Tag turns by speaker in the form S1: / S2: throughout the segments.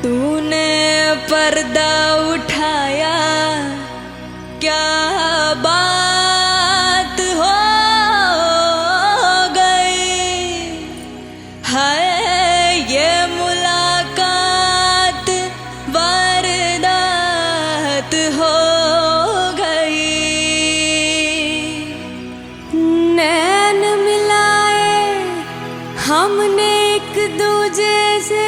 S1: तूने पर्दा उठाया क्या बात हो गई है ये मुलाकात वारदात हो गई। नैन मिलाए हमने एक दूजे से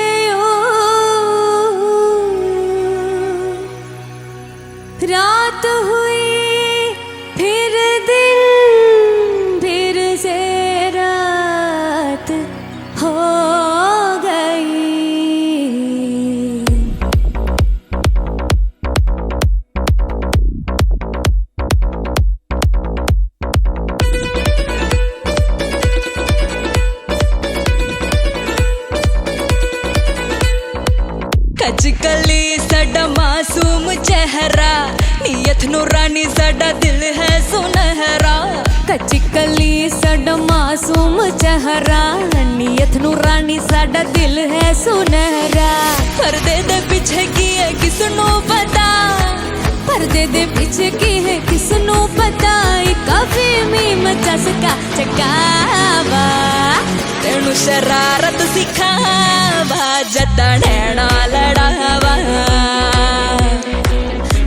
S1: रात हुई फिर दिन फिर से रात हो गई। कचकली साडा मासूम चेहरा नीयत नूरानी साडा दिल है सुनहरा। कचकली साडा मासूम चेहरा नीयत नूरानी साडा दिल है सुनहरा। पर्दे दे पीछे की है किसनों पता, पर्दे दे पीछे की है किसनों पता। काफी मीम चसका चकावा तेनू शरारत सिखावा जदा नैना लड़ावा।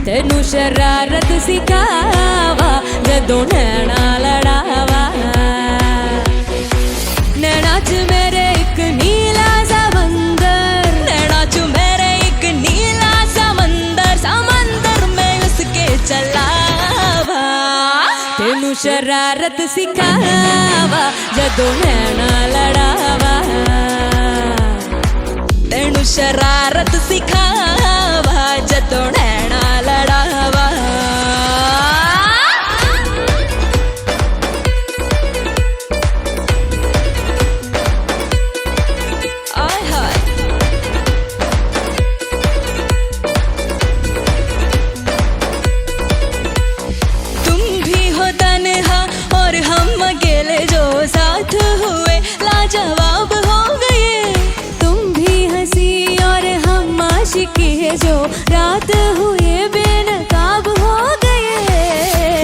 S1: तेनू शरारत सिखावा जदों नैना लड़ावा। नैना च मेरे एक नीला समंदर, नैना च मेरे एक नीला समंदर, समंदर में उसके चलावा। तेनू शरारत सिखावा जदों नैना लड़ावा। तेनू शरारत सिखावा जदों नैना लड़ावा। आय हाय तुम भी हो तन्हा और हम अकेले जो साथ हुए लाजवाब हो गए। तुम भी हंसी और हम आशिकी है जो रात हुए बेनकाब हो गए।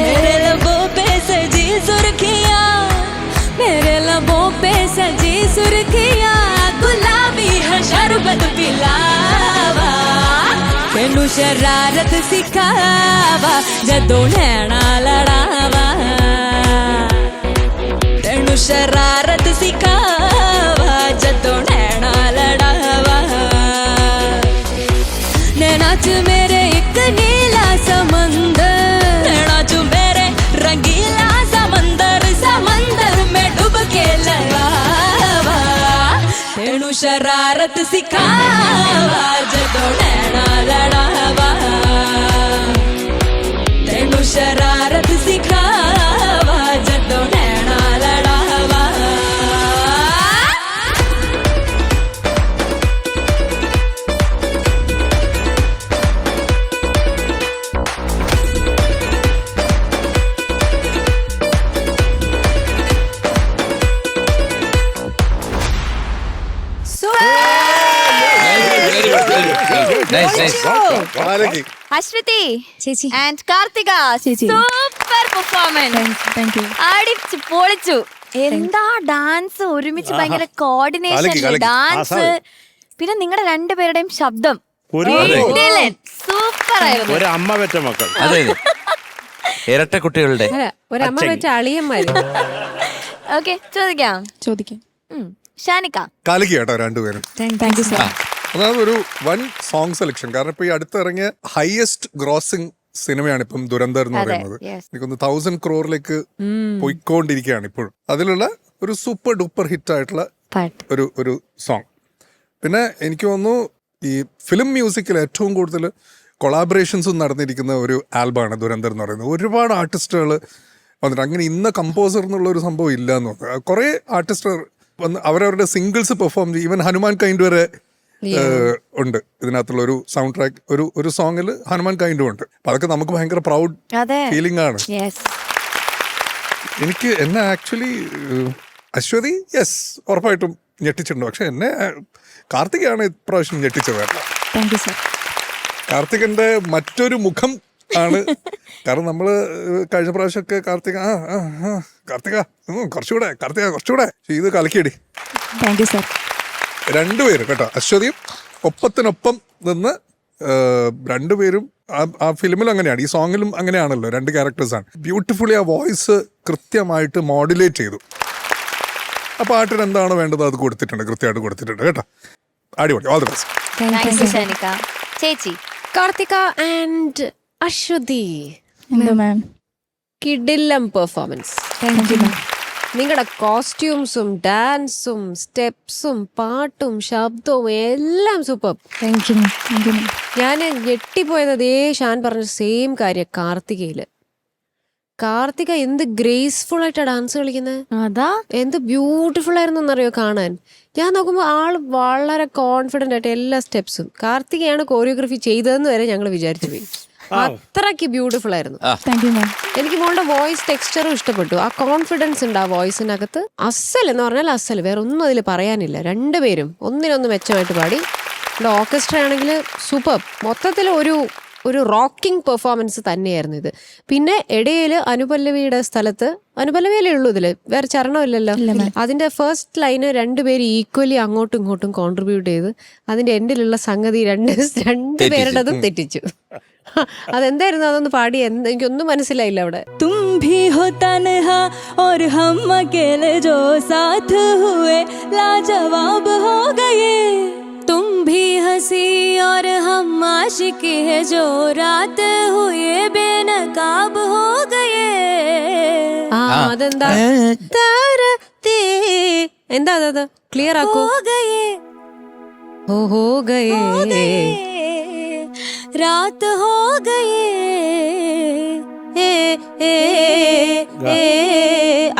S1: मेरे लबों पे सजी सुर्खियाँ, मेरे लबों पे सजी सुर्खियाँ, गुलाबी है शरबत पिलावा। तेनू शरारत सिखावा जदों नैना लड़ावा। तेनू शरारत सिखावा जदों नैना लड़ावा। नैना च मेरे एक नीला समंदर, नैना च मेरे रंगीला समंदर, समंदर में डूब के लड़ावा। तेनू शरारत सिखावा जदों नैना लड़ावा। तेनू शरारत सिखावा जदों नैना लड़ावा।
S2: അശ്വതി
S3: ചേച്ചി
S2: ആൻഡ് കാർത്തിക
S3: ചേച്ചി.
S2: Super performance.
S3: Thank you.
S2: അടിച്ചു പൊളിച്ചു. എന്താ ഡാൻസ്, ഒരുമിച്ച് ഭയങ്കര കോർഡിനേഷൻ
S4: കലക്കി.
S2: ഡാൻസ്. പിന്നെ നിങ്ങളുടെ രണ്ടുപേരുടെയും ശബ്ദം സൂപ്പർ ആയിരുന്നു.
S4: ഒരു അമ്മ പെറ്റ മക്കൾ.
S5: അതെ ഇരട്ട കുട്ടികളുടെ
S3: ഒരമ്മ വെച്ച അളിയന്മാര്.
S2: ഓക്കെ ചോദിക്കാം.
S3: ചോദിക്കാം.
S2: ഷാനിക്ക
S4: കലക്കി കേട്ടോ രണ്ടുപേരും.
S3: Thank you sir.
S4: അതായത് ഒരു വൺ സോങ് സെലക്ഷൻ. കാരണം ഇപ്പൊ ഈ അടുത്തിറങ്ങിയ ഹയസ്റ്റ് ഗ്രോസിംഗ് സിനിമയാണ് ഇപ്പം ദുരന്തർ എന്ന് പറയുന്നത്. എനിക്കൊന്ന് 1000 crore പോയിക്കൊണ്ടിരിക്കുകയാണ് ഇപ്പോഴും. അതിലുള്ള ഒരു സൂപ്പർ ഡൂപ്പർ ഹിറ്റ് ആയിട്ടുള്ള ഒരു സോങ്. പിന്നെ എനിക്ക് തോന്നുന്നു ഈ ഫിലിം മ്യൂസിക്കിൽ ഏറ്റവും കൂടുതൽ കൊളാബറേഷൻസും നടന്നിരിക്കുന്ന ഒരു ആൽബമാണ് ദുരന്തർ എന്ന് പറയുന്നത്. ഒരുപാട് ആർട്ടിസ്റ്റുകൾ വന്നിട്ട് അങ്ങനെ ഇന്ന കമ്പോസർ എന്നുള്ള ഒരു സംഭവം ഇല്ല എന്ന് തോന്നുന്നു. കുറേ ആർട്ടിസ്റ്റുകൾ വന്ന് അവരവരുടെ സിംഗിൾസ് പെർഫോം ചെയ്യും. ഈവൻ ഹനുമാൻ കൈൻഡ് വരെ ഉണ്ട് ഇതിനകത്തുള്ള ഒരു സൗണ്ട് ട്രാക്ക്. ഒരു സോങ്ങിൽ ഹനുമാൻ കൈൻഡും ഉണ്ട്. അപ്പൊ അതൊക്കെ നമുക്ക് ഭയങ്കര പ്രൗഡ് ഫീലിംഗ് ആണ്. എനിക്ക് എന്നെ ആക്ച്വലി അശ്വതി യെസ് ഉറപ്പായിട്ടും ഞെട്ടിച്ചിട്ടുണ്ട്. പക്ഷെ എന്നെ കാർത്തികയാണ് ഇപ്രാവശ്യം ഞെട്ടിച്ചത് കേട്ടോ.
S2: Thank you sir.
S4: കാർത്തികന്റെ മറ്റൊരു മുഖം ആണ്. കാരണം നമ്മള് കഴിഞ്ഞ പ്രാവശ്യമൊക്കെ കാർത്തിക കുറച്ചുകൂടെ ഇത് കലക്കിയടി.
S2: Thank you sir.
S4: രണ്ടുപേരും കേട്ടോ, അശ്വതിയും ഒപ്പത്തിനൊപ്പം നിന്ന് രണ്ടുപേരും ആ ഫിലിമിലും അങ്ങനെയാണ്, ഈ സോങ്ങിലും അങ്ങനെയാണല്ലോ, രണ്ട് ക്യാരക്ടേഴ്സാണ്. ബ്യൂട്ടിഫുള്ളി ആ വോയിസ് കൃത്യമായിട്ട് മോഡുലേറ്റ് ചെയ്തു. ആ പാട്ടിന് എന്താണോ വേണ്ടത് അത് കൊടുത്തിട്ടുണ്ട്, കൃത്യമായിട്ട് കൊടുത്തിട്ടുണ്ട് കേട്ടോ. അടിപൊളി. All the best.
S2: Thank you Shanika. ചേച്ചി
S3: കാർത്തിക ആൻഡ് അശ്വതി,
S2: എന്താ മാം?
S3: കിടിലം പെർഫോമൻസ്.
S2: Thank you ma'am.
S3: നിങ്ങളുടെ കോസ്റ്റ്യൂംസും ഡാൻസും സ്റ്റെപ്സും പാട്ടും ശബ്ദവും എല്ലാം super.
S2: Thank you ma'am. Thank you ma'am.
S3: ഞാൻ ഞെട്ടിപ്പോയത് അതേ ഷാൻ പറഞ്ഞ സെയിം കാര്യം. കാർത്തിക എന്ത് ഗ്രേസ്ഫുൾ ആയിട്ടാ ഡാൻസ് കളിക്കുന്നത്.
S2: അതാ
S3: എന്ത് ബ്യൂട്ടിഫുൾ ആയിരുന്നു എന്നറിയോ കാണാൻ. ഞാൻ നോക്കുമ്പോൾ ആള് വളരെ കോൺഫിഡന്റ് ആയിട്ട് എല്ലാ സ്റ്റെപ്സും. കാർത്തികയാണ് കോറിയോഗ്രഫി ചെയ്തതെന്ന് വരെ ഞങ്ങൾ വിചാരിച്ചു പോയി. അത്രയ്ക്ക് ബ്യൂട്ടിഫുൾ ആയിരുന്നു.
S2: Thank you ma'am.
S3: എനിക്ക് മോളുടെ വോയിസ് ടെക്സ്ചറും ഇഷ്ടപ്പെട്ടു. ആ കോൺഫിഡൻസ് ഉണ്ട് ആ വോയിസിനകത്ത്. അസൽ എന്ന് പറഞ്ഞാൽ അസൽ, വേറെ ഒന്നും അതിൽ പറയാനില്ല. രണ്ടുപേരും ഒന്നിനൊന്ന് മെച്ചമായിട്ട് പാടി. ഇവിടെ ഓർക്കസ്ട്ര ആണെങ്കിൽ സൂപ്പർ. മൊത്തത്തിൽ ഒരു റോക്കിംഗ് പെർഫോമൻസ് തന്നെയായിരുന്നു ഇത്. പിന്നെ ഇടയിൽ അനുപല്ലവിയുടെ സ്ഥലത്ത്, അനുപല്ലവിയല്ലേ ഉള്ളൂ ഇതില്, വേറെ ചരണമില്ലല്ലോ. അതിന്റെ ഫസ്റ്റ് ലൈന് രണ്ടുപേര് ഈക്വലി അങ്ങോട്ടും ഇങ്ങോട്ടും കോൺട്രിബ്യൂട്ട് ചെയ്ത് അതിന്റെ എൻഡിലുള്ള സംഗതി രണ്ടുപേരുടേതും തെറ്റിച്ചു. അതെന്തായിരുന്നു, അതൊന്ന് പാടി. എനിക്കൊന്നും മനസ്സിലായില്ല അവിടെ.
S1: तुम भी हो तन्हा और हम अकेले जो साथ हुए लाजवाब हो गए. तुम भी हंसी और हम आशिकी है जो रात हुए बेनकाब हो गए.
S3: അതെന്താ എന്താ അത് ക്ലിയർ ആക്കൂ.
S1: हो गए
S3: ഹോ ഗയേ
S1: रात हो गए.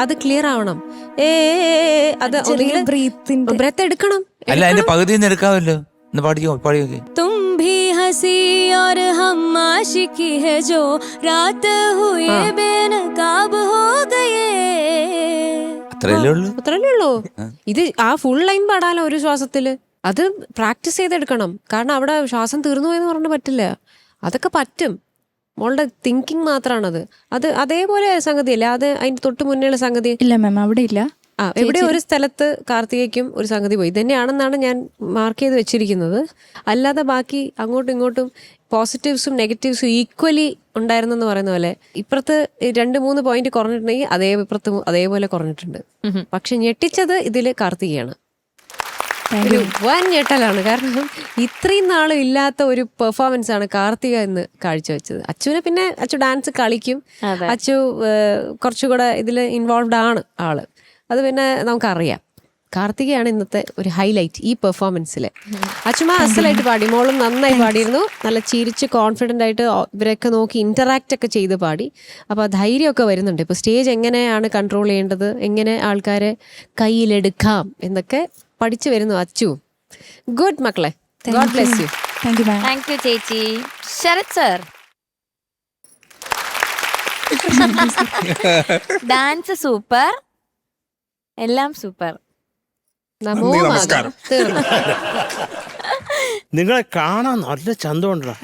S3: അത് ക്ലിയർ ആവണം. അത് ബ്രെത്ത് എടുക്കണം.
S5: അല്ല, അതിന്റെ പകുതി എടുക്കാമല്ലോ. പാടിയോ.
S1: तुम भी हंसी और हम आशिकी है जो रात हुए बेनकाब हो गए.
S5: അത്രയല്ലേ
S3: ഉള്ളൂ. ഇത് ആ ഫുൾ ലൈൻ പാടാലോ ഒരു ശ്വാസത്തില്. അത് പ്രാക്ടീസ് ചെയ്തെടുക്കണം. കാരണം അവിടെ ശ്വാസം തീർന്നു പോയെന്ന് പറഞ്ഞാൽ പറ്റില്ല. അതൊക്കെ പറ്റും. മോളുടെ തിങ്കിങ് മാത്രമാണത്. അത് അതേപോലെ സംഗതിയല്ല. അത് അതിന്റെ തൊട്ട് മുന്നേയുള്ള സംഗതി
S2: ഇല്ല മാം, അവിടെ ഇല്ല.
S3: എവിടെ ഒരു സ്ഥലത്ത് കാർത്തികയ്ക്കും ഒരു സംഗതി പോയി. ഇതന്നെയാണെന്നാണ് ഞാൻ മാർക്ക് ചെയ്ത് വെച്ചിരിക്കുന്നത്. അല്ലാതെ ബാക്കി അങ്ങോട്ടും ഇങ്ങോട്ടും പോസിറ്റീവ്സും നെഗറ്റീവ്സും ഈക്വലി ഉണ്ടായിരുന്നെന്ന് പറയുന്ന പോലെ ഇപ്പുറത്ത് 2-3 പോയിന്റ് കുറഞ്ഞിട്ടുണ്ടെങ്കിൽ ഇപ്പുറത്ത് അതേപോലെ കുറഞ്ഞിട്ടുണ്ട്. പക്ഷെ ഞെട്ടിച്ചത് ഇതില് കാർത്തികയാണ്. ഒരു വൻ ഞെട്ടലാണ്. കാരണം ഇത്രയും നാളും ഇല്ലാത്ത ഒരു പെർഫോമൻസ് ആണ് കാർത്തിക ഇന്ന് കാഴ്ചവെച്ചത്. അച്ചുവിനെ പിന്നെ അച്ചു ഡാൻസ് കളിക്കും. അച്ചു കുറച്ചുകൂടെ ഇതിൽ ഇൻവോൾവ്ഡ് ആണ് ആള്. അത് പിന്നെ നമുക്കറിയാം. കാർത്തികയാണ് ഇന്നത്തെ ഒരു ഹൈലൈറ്റ് ഈ പെർഫോമൻസിൽ. അച്ചുമ അസലായിട്ട് പാടി. മോളും നന്നായി പാടിയിരുന്നു. നല്ല ചിരിച്ച് കോൺഫിഡൻ്റ് ആയിട്ട് ഇവരൊക്കെ നോക്കി ഇന്ററാക്റ്റ് ഒക്കെ ചെയ്ത് പാടി. അപ്പോൾ ധൈര്യമൊക്കെ വരുന്നുണ്ട്. ഇപ്പോൾ സ്റ്റേജ് എങ്ങനെയാണ് കൺട്രോൾ ചെയ്യേണ്ടത്, എങ്ങനെ ആൾക്കാരെ കയ്യിലെടുക്കാം എന്നൊക്കെ പഠിച്ചു വരുന്നു അച്ചു. ഗുഡ് മക്കളെ. God bless you.
S2: Thank you ma'am. Thank you ചേച്ചി. ശരത് സർ, ഡാൻസ് സൂപ്പർ, എല്ലാം സൂപ്പർ.
S4: നമസ്കാരം.
S6: നിങ്ങളെ കാണാൻ നല്ല ചന്തമുണ്ടോ.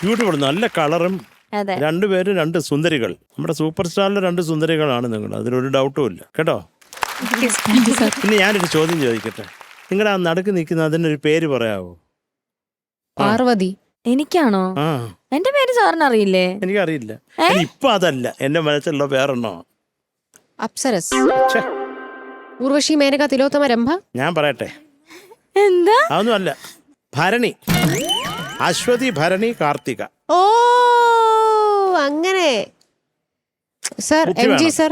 S6: ബ്യൂട്ടിഫുൾ. നല്ല കളറും. രണ്ടുപേരും 2 സുന്ദരികൾ. നമ്മുടെ സൂപ്പർ സ്റ്റാറിലെ 2 സുന്ദരികളാണ് നിങ്ങൾ. അതിലൊരു ഡൗട്ടും ഇല്ല കേട്ടോ. പിന്നെ ഞാനൊരു ചോദ്യം ചോദിക്കട്ടെ. നിങ്ങളുടെ ആ നടുക്ക് നിൽക്കുന്ന അതിനൊരു പേര് പറയാവോ?
S3: പാർവതി.
S2: എനിക്കാണോ? എന്റെ പേര് സാറിന് അറിയില്ലേ?
S6: എനിക്കറിയില്ല. ഇപ്പൊ അതല്ല എന്റെ മനസ്സിലുള്ള വേറെണ്ണോ.
S3: അപ്സരസ്, ഉർവശി, മേനക, തിലോത്തമ, രംഭ. ഞാൻ
S6: പറയട്ടെ.
S2: എന്താ?
S6: അതൊന്നും അല്ല. ഭരണി, അശ്വതി, ഭരണി, കാർത്തിക.
S3: ഓ അങ്ങനെ. സർ, എം ജി സർ,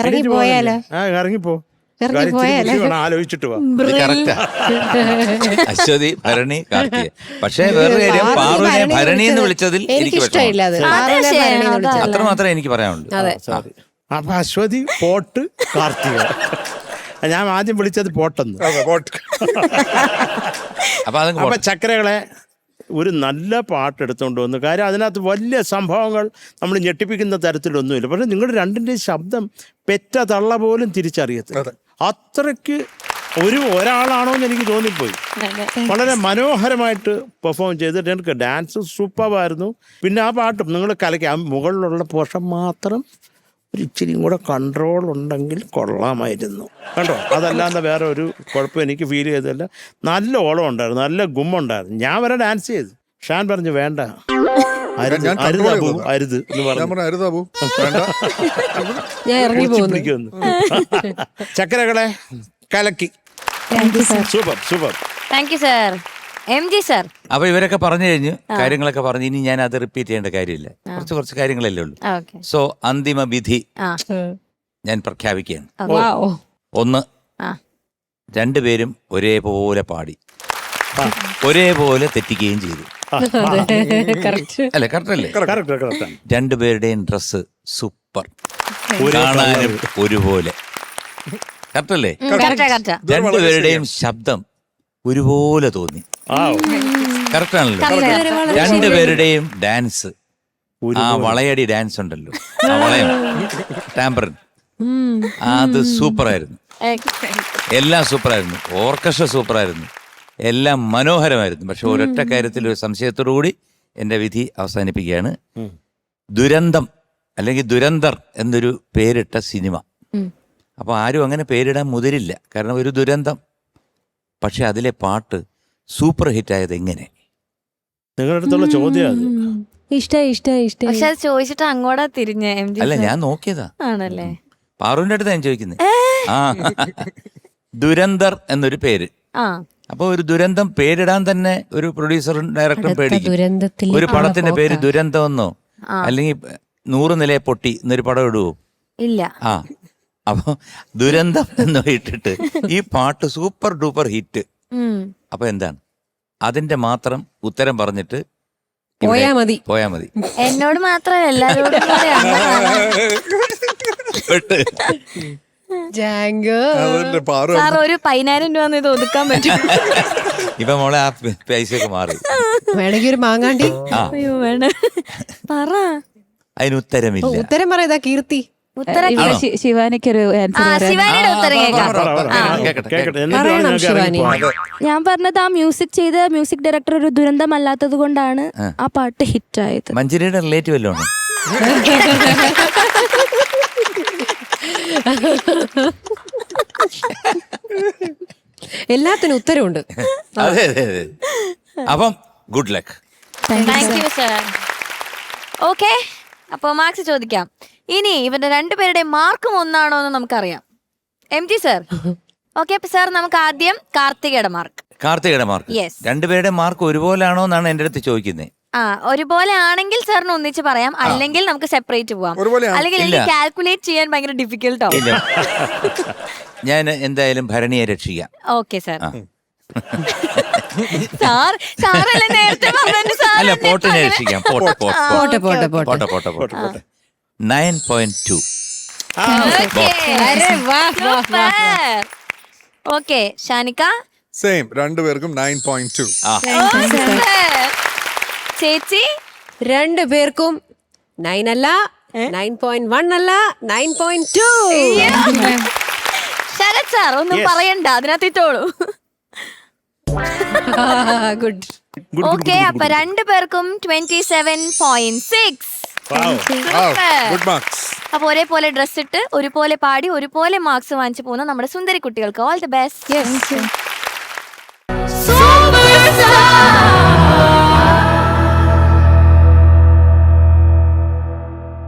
S3: ഇറങ്ങി പോയാലോ?
S6: ഇറങ്ങിപ്പോ. ആലോചിച്ചിട്ട് വാ.
S5: അശ്വതി, ഭരണി, കാർത്തിക. പക്ഷേ വേറൊരു കാര്യം, പാറുവിനെ ഭരണി എന്ന് വിളിച്ചതിൽ എനിക്ക്
S3: ഇഷ്ടമില്ല.
S5: അത്ര മാത്രമേ എനിക്ക് പറയാനുള്ളൂ.
S6: അപ്പൊ അശ്വതി, പോട്ട്, കാർത്തിക. ഞാൻ ആദ്യം വിളിച്ചത് പോട്ടെന്ന്. അപ്പൊ ചക്കരകളെ ഒരു നല്ല പാട്ട് എടുത്തുകൊണ്ട് വന്നു. കാര്യം അതിനകത്ത് വലിയ സംഭവങ്ങൾ നമ്മൾ ഞെട്ടിപ്പിക്കുന്ന തരത്തിലൊന്നുമില്ല. പക്ഷെ നിങ്ങളുടെ രണ്ടിൻ്റെയും ശബ്ദം പെറ്റ തള്ള പോലും തിരിച്ചറിയത്തില്ല. അത്രയ്ക്ക് ഒരാളാണോ എന്ന് എനിക്ക് തോന്നിപ്പോയി. വളരെ മനോഹരമായിട്ട് പെർഫോം ചെയ്തിട്ട് എനിക്ക് ഡാൻസ് സൂപ്പറായിരുന്നു. പിന്നെ ആ പാട്ടും നിങ്ങൾ കലക്കി ആ മുകളിലുള്ള പോർഷൻ മാത്രം ഒരു ഇച്ചിരിയും കൂടെ കൺട്രോൾ ഉണ്ടെങ്കിൽ കൊള്ളാമായിരുന്നു കണ്ടോ. അതല്ലാതെ വേറെ ഒരു കുഴപ്പം എനിക്ക് ഫീൽ ചെയ്തില്ല. നല്ല ഓളം ഉണ്ടായിരുന്നു, നല്ല ഗുമ്മുണ്ടായിരുന്നു. ഞാൻ വരെ ഡാൻസ് ചെയ്തു. ഷാൻ പറഞ്ഞു വേണ്ട, അരുത്
S4: ഞാൻ
S6: അരുത്
S4: control
S6: അബു,
S4: ചെയ്തതാ.
S6: അരുത് എന്ന്
S4: ഞാൻ
S6: പറഞ്ഞു.
S4: പറഞ്ഞു അരുത് അബു, വേണ്ട.
S3: ഞാൻ ഇറങ്ങി പോകുന്നു.
S6: പിടിക്കുമെന്ന്. ചക്കരകളെ കലക്കി. Super super.
S2: Thank you sir. M G sir.
S5: അപ്പൊ ഇവരൊക്കെ പറഞ്ഞു കഴിഞ്ഞു, കാര്യങ്ങളൊക്കെ പറഞ്ഞു. ഇനി ഞാൻ അത് റിപ്പീറ്റ് ചെയ്യേണ്ട കാര്യമില്ല. കുറച്ച് കാര്യങ്ങളല്ലേ ഉള്ളൂ.
S2: ഓക്കെ.
S5: സോ അന്തിമ വിധി
S2: ആ
S5: ഞാൻ പ്രഖ്യാപിക്കുകയാണ്.
S3: വാവ്.
S5: ഒന്ന്,
S2: ആ
S5: രണ്ടുപേരും ഒരേപോലെ പാടി ഒരേപോലെ തെറ്റിക്കുകയും ചെയ്തു.
S3: കറക്റ്റ്.
S5: അല്ലെ, കറക്റ്റ് അല്ലേ?
S6: Correct correct.
S5: രണ്ടുപേരുടെയും ഡ്രസ്സ് സൂപ്പർ, കാണാനും ഒരുപോലെ. കറക്റ്റ് അല്ലേ?
S2: Correct correct.
S5: രണ്ടുപേരുടെയും ശബ്ദം ഒരുപോലെ തോന്നി. കറക്റ്റ് ആണല്ലോ? രണ്ടുപേരുടെയും ഡാൻസ്, ആ വളയടി ഡാൻസ് ഉണ്ടല്ലോ, ആ വളയം ടാമ്പറിൻ, അത് സൂപ്പറായിരുന്നു. എല്ലാം സൂപ്പറായിരുന്നു. ഓർക്കസ്ട്ര സൂപ്പറായിരുന്നു. എല്ലാം മനോഹരമായിരുന്നു. പക്ഷെ ഒരൊറ്റ കാര്യത്തിൽ ഒരു സംശയത്തോടു കൂടി എൻ്റെ വിധി അവസാനിപ്പിക്കുകയാണ്. ദുരന്തം അല്ലെങ്കിൽ ദുരന്തർ എന്നൊരു പേരിട്ട സിനിമ. അപ്പോൾ ആരും അങ്ങനെ പേരിടാൻ മുതിരില്ല, കാരണം ഒരു ദുരന്തം. പക്ഷെ അതിലെ പാട്ട് സൂപ്പർ ഹിറ്റായത് എങ്ങനെ?
S6: നിങ്ങളുടെ അടുത്തുള്ള ചോദ്യം അത്.
S3: ഇഷ്ടായി.
S2: പക്ഷെ അത് ചോദിച്ചിട്ട് അങ്ങോട്ടാ തിരിഞ്ഞ എം ജി
S5: അല്ല,
S2: സർ.
S5: ഞാൻ നോക്കിയതാ.
S2: ആണല്ലേ?
S5: പാറുവിന്റെ അടുത്ത് ഞാൻ ചോദിക്കുന്നത്. ആ, ദുരന്തർ എന്നൊരു പേര്.
S2: ആ
S5: അപ്പൊ ഒരു ദുരന്തം പേരിടാൻ തന്നെ ഒരു പ്രൊഡ്യൂസറും ഡയറക്ടറും പേടിക്കും.
S3: ദുരന്തത്തിൽ
S5: ഒരു പടത്തിന്റെ പേര് ദുരന്തം എന്നോ അല്ലെങ്കിൽ 100 നിലയെ പൊട്ടി എന്നൊരു പടം ഇടുവോ?
S2: ഇല്ല.
S5: ആ, അപ്പൊ ദുരന്തം എന്ന് ഇട്ടിട്ട് ഈ പാട്ട് സൂപ്പർ ഡൂപ്പർ ഹിറ്റ്. അപ്പൊ എന്താണ് അതിന്റെ മാത്രം ഉത്തരം പറഞ്ഞിട്ട്
S3: പോയാ മതി.
S2: എന്നോട് മാത്രമല്ല എല്ലാരോടും കൂടെയാണ്.
S4: അതല്ലേ പാറു.
S2: സാർ ഒരു 10,000 രൂപ ഇത് ഒതുക്കാൻ പറ്റും?
S5: ഇപ്പൊ മോളെ ആ പൈസയൊക്കെ മാറി.
S3: വേണമെങ്കിൽ ഒരു മാങ്ങാണ്ടി.
S5: ആ,
S2: അയ്യോ വേണ്ട, പറ.
S5: അതിന് ഉത്തരമില്ല.
S3: ഉത്തരം പറയാ കീർത്തി.
S2: ഉത്തരം
S1: ശിവാനിക്കൊരു
S2: ആ ശിവാനിയുടെ ഉത്തരം കേൾക്കാം.
S6: കേക്കട്ടെ. എന്നിട്ട്
S3: പറയണം
S6: ഞങ്ങൾക്ക്
S3: ശിവാനി.
S6: ഇറങ്ങിപ്പോവാം.
S1: ഞാൻ പറഞ്ഞത് ആ മ്യൂസിക് ചെയ്ത മ്യൂസിക് ഡയറക്ടർ ഒരു ദുരന്തമല്ലാത്തത് കൊണ്ടാണ് ആ പാട്ട് ഹിറ്റായത്.
S5: മഞ്ജരിയുടെ റിലേറ്റീവ് വല്ലോ ആണ്?
S3: എല്ലാത്തിനും ഉത്തരവുണ്ട്.
S5: അതെ. അപ്പം good luck.
S2: Thank you sir. Okay, അപ്പൊ മാർക്സ് ചോദിക്കാം. ഇനി ഇവന്റെ രണ്ടുപേരുടെ മാർക്കും ഒന്നാണോ എന്ന് നമുക്കറിയാം. M G sir. ഓക്കെ, അപ്പൊ സാർ നമുക്ക് ആദ്യം കാർത്തികയുടെ മാർക്ക്. Yes.
S5: രണ്ടുപേരുടെ മാർക്ക് ഒരുപോലാണോ എന്നാണ് എന്റെ അടുത്ത് ചോദിക്കുന്നത്.
S2: ആ, ഒരുപോലെ ആണെങ്കിൽ സാറിന് ഒന്നിച്ച് പറയാം, അല്ലെങ്കിൽ നമുക്ക് സെപ്പറേറ്റ് പോവാം.
S4: ഒരുപോലെയാണ്.
S2: അല്ലെങ്കിൽ എനിക്ക് കാൽക്കുലേറ്റ് ചെയ്യാൻ ഭയങ്കര ഡിഫിക്കൽട്ട് ആവും.
S5: ഇല്ല, ഞാൻ എന്തായാലും ഭരണിയെ രക്ഷിക്കാം.
S2: Okay sir. സാറല്ലേ നേരത്തെ പറഞ്ഞത് സാർ
S5: അല്ല,
S2: എന്നെ
S5: പോട്ടിനെ
S2: അങ്ങനെ-
S5: രക്ഷിക്കാം. പോട്ടെ. 9.2.
S2: ഓക്കെ, ഷാനിക്ക.
S4: സെയിം, രണ്ടുപേർക്കും 9.2.
S2: ചേച്ചി.
S3: രണ്ടുപേർക്കും 9 അല്ല, 9.1 അല്ല, 9.2.
S2: ശരത് സാർ ഒന്നും പറയണ്ട, അതിനകത്തിട്ടോളൂ.
S3: ഗുഡ്.
S2: ഓക്കെ, അപ്പൊ രണ്ടുപേർക്കും 27.6.
S4: Good marks.
S2: അപ്പൊ ഒരേപോലെ ഡ്രസ് ഇട്ട് ഒരുപോലെ പാടി ഒരുപോലെ മാർക്സ് വാങ്ങിച്ചു പോകുന്ന നമ്മുടെ സുന്ദരി കുട്ടികൾക്ക് ഓൾ ദി ബെസ്റ്റ്.